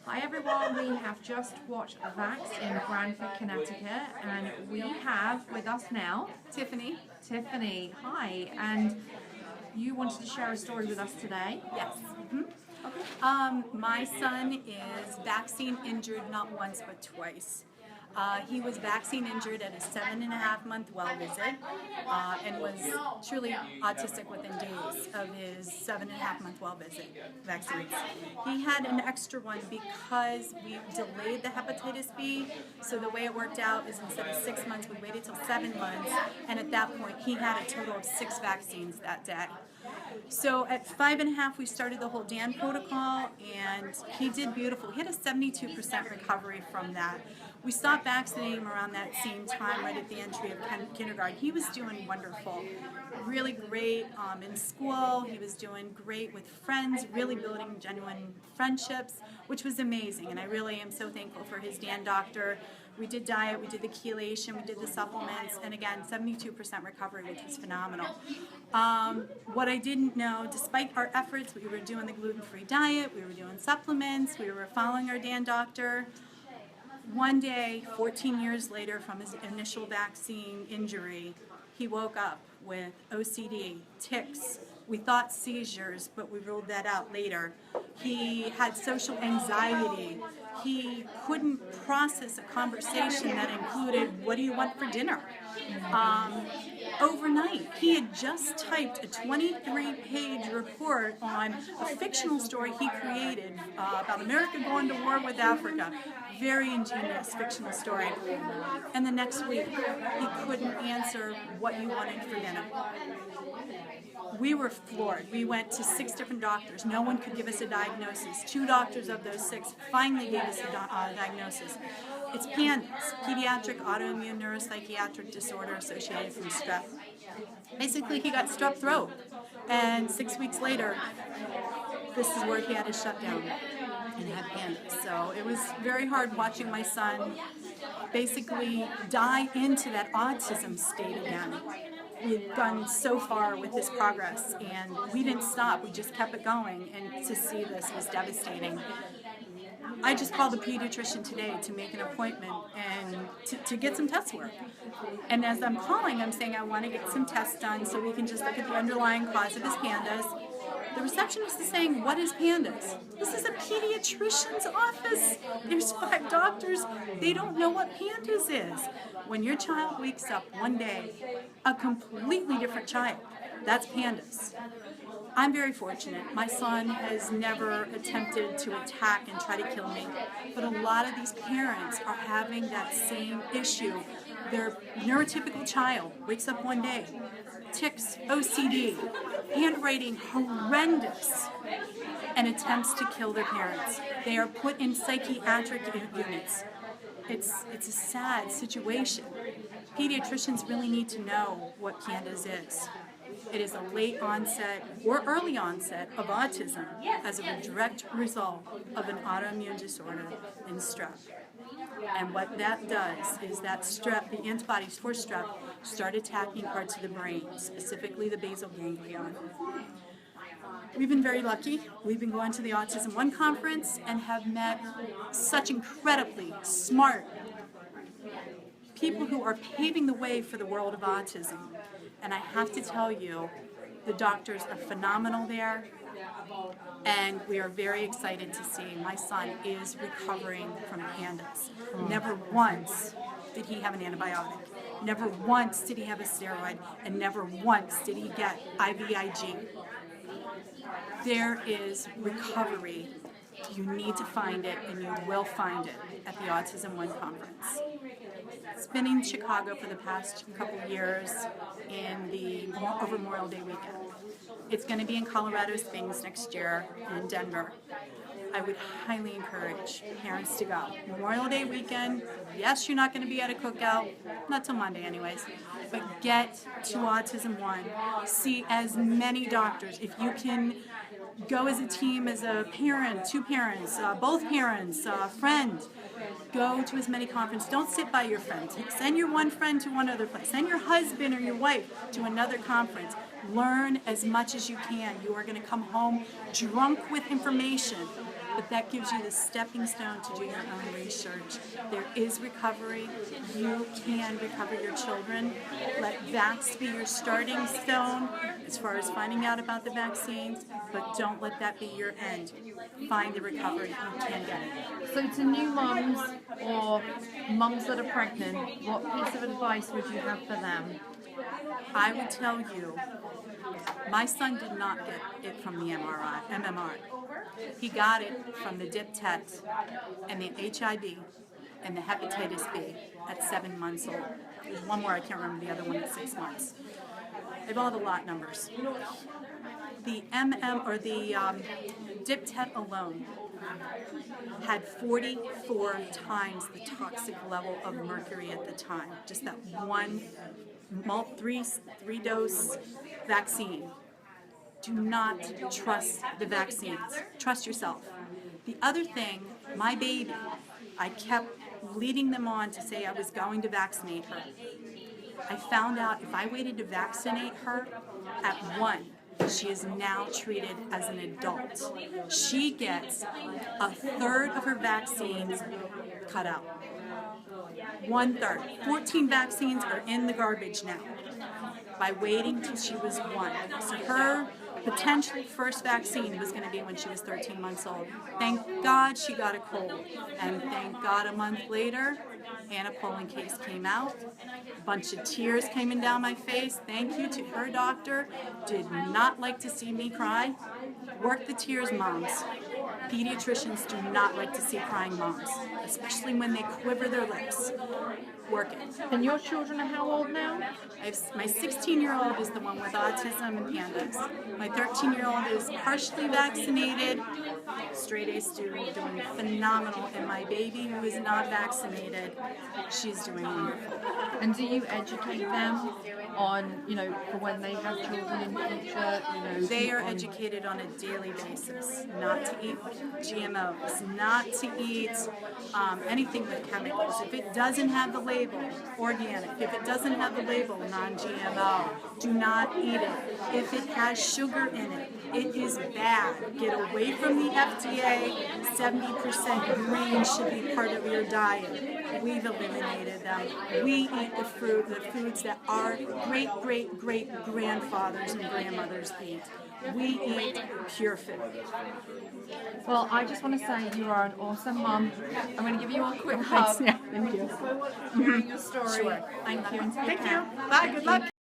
Hi everyone, we have just watched Vax in Brantford, Connecticut, and we have with us now Tiffany. Tiffany. Hi, and you wanted to share a story with us today. Yes. My son is vaccine injured not once but twice. He was vaccine injured at a 7.5-month well visit and was truly autistic within days of his 7.5-month well visit vaccines. He had an extra one because we delayed the hepatitis B, so the way it worked out is instead of 6 months, we waited till 7 months, and at that point he had a total of 6 vaccines that day. So at 5.5, we started the whole DAN protocol, and he did beautiful. He had a 72% recovery from that. We stopped vaccinating him around that same time, right at the entry of kindergarten. He was doing wonderful, really great in school. He was doing great with friends, really building genuine friendships, which was amazing. And I really am so thankful for his DAN doctor. We did diet, we did the chelation, we did the supplements, and again, 72% recovery, which was phenomenal. What I didn't know, despite our efforts, we were doing the gluten-free diet, we were doing supplements, we were following our DAN doctor. One day, 14 years later from his initial vaccine injury, he woke up with OCD, tics. We thought seizures, but we ruled that out later. He had social anxiety. He couldn't process a conversation that included, "What do you want for dinner?" Overnight, he had just typed a 23-page report on a fictional story he created about America going to war with Africa. Very ingenious fictional story. And the next week, he couldn't answer what you wanted for dinner. We were floored. We went to 6 different doctors. No one could give us a diagnosis. 2 doctors of those 6 finally gave us a diagnosis. It's PANDAS, Pediatric Autoimmune Neuropsychiatric Disorder Associated from Strep. Basically, he got strep throat, and 6 weeks later, this is where he had his shutdown and had PANDAS. So it was very hard watching my son basically die into that autism state again. We had gone so far with this progress, and we didn't stop. We just kept it going, and to see this was devastating. I just called the pediatrician today to make an appointment and to get some test work. And as I'm calling, I'm saying I want to get some tests done so we can just look at the underlying cause of his PANDAS. The receptionist is saying, "What is PANDAS?" This is a pediatrician's office. There's 5 doctors. They don't know what PANDAS is. When your child wakes up one day, a completely different child, that's PANDAS. I'm very fortunate. My son has never attempted to attack and try to kill me, but a lot of these parents are having that same issue. Their neurotypical child wakes up one day, tics, OCD, handwriting horrendous, and attempts to kill their parents. They are put in psychiatric units. It's a sad situation. Pediatricians really need to know what PANDAS is. It is a late onset or early onset of autism as a direct result of an autoimmune disorder in strep. And what that does is that strep, the antibodies for strep, start attacking parts of the brain, specifically the basal ganglion. We've been very lucky. We've been going to the Autism One conference and have met such incredibly smart people who are paving the way for the world of autism. And I have to tell you, the doctors are phenomenal there, and we are very excited to see my son is recovering from PANDAS. Never once did he have an antibiotic. Never once did he have a steroid, and never once did he get IVIG. There is recovery. You need to find it, and you will find it at the Autism One conference. It's been in Chicago for the past couple years over Memorial Day weekend. It's going to be in Colorado Springs next year and in Denver. I would highly encourage parents to go. Memorial Day weekend, yes, you're not going to be at a cookout, not till Monday anyways, but get to Autism One. See as many doctors. If you can go as a team, as a parent, 2 parents, both parents, a friend, go to as many conferences. Don't sit by your friend. Send your one friend to one other place. Send your husband or your wife to another conference. Learn as much as you can. You are going to come home drunk with information. but that gives you the stepping stone to do your own research. There is recovery. You can recover your children. Let VAX be your starting stone as far as finding out about the vaccines, but don't let that be your end. Find the recovery. You can get it. So to new mums or mums that are pregnant, what piece of advice would you have for them? I would tell you, my son did not get it from the MMR. He got it from the dip-tet and the HIV and the hepatitis B at 7 months old. There's one more, I can't remember the other one at 6 months. I have all the lot numbers. The dip-tet alone had 44 times the toxic level of mercury at the time. Just that one three-dose vaccine. Do not trust the vaccines. Trust yourself. The other thing, my baby, I kept leading them on to say I was going to vaccinate her. I found out if I waited to vaccinate her at 1, she is now treated as an adult. She gets a third of her vaccines cut out. 1/3. 14 vaccines are in the garbage now by waiting till she was 1. So her potential first vaccine was going to be when she was 13 months old. Thank God she got a cold. And thank God a month later, Anna Poland case came out. A bunch of tears came down my face. Thank you to her doctor. Did not like to see me cry. Work the tears, moms. Pediatricians do not like to see crying moms, especially when they quiver their lips. Work it. And your children are how old now? My 16-year-old is the one with autism and pandas. My 13-year-old is partially vaccinated, straight A student, doing phenomenal. And my baby, who is not vaccinated, she's doing wonderful. And do you educate them on, for when they have children in the future, They are educated on a daily basis, not to eat GMOs, not to eat anything with chemicals. If it doesn't have the label, organic. If it doesn't have the label, non-GMO, do not eat it. If it has sugar in it, it is bad. Get away from the FDA. 70% grain should be part of your diet. We've eliminated them. We eat the foods that our great-great-great-grandfathers and grandmothers eat. We eat pure food. Well, I just want to say you are an awesome mom. I'm going to give you a quick hug. Yeah, thank you. Hearing your story. Sure. Thank you. And take Thank care. you. Bye. Good luck.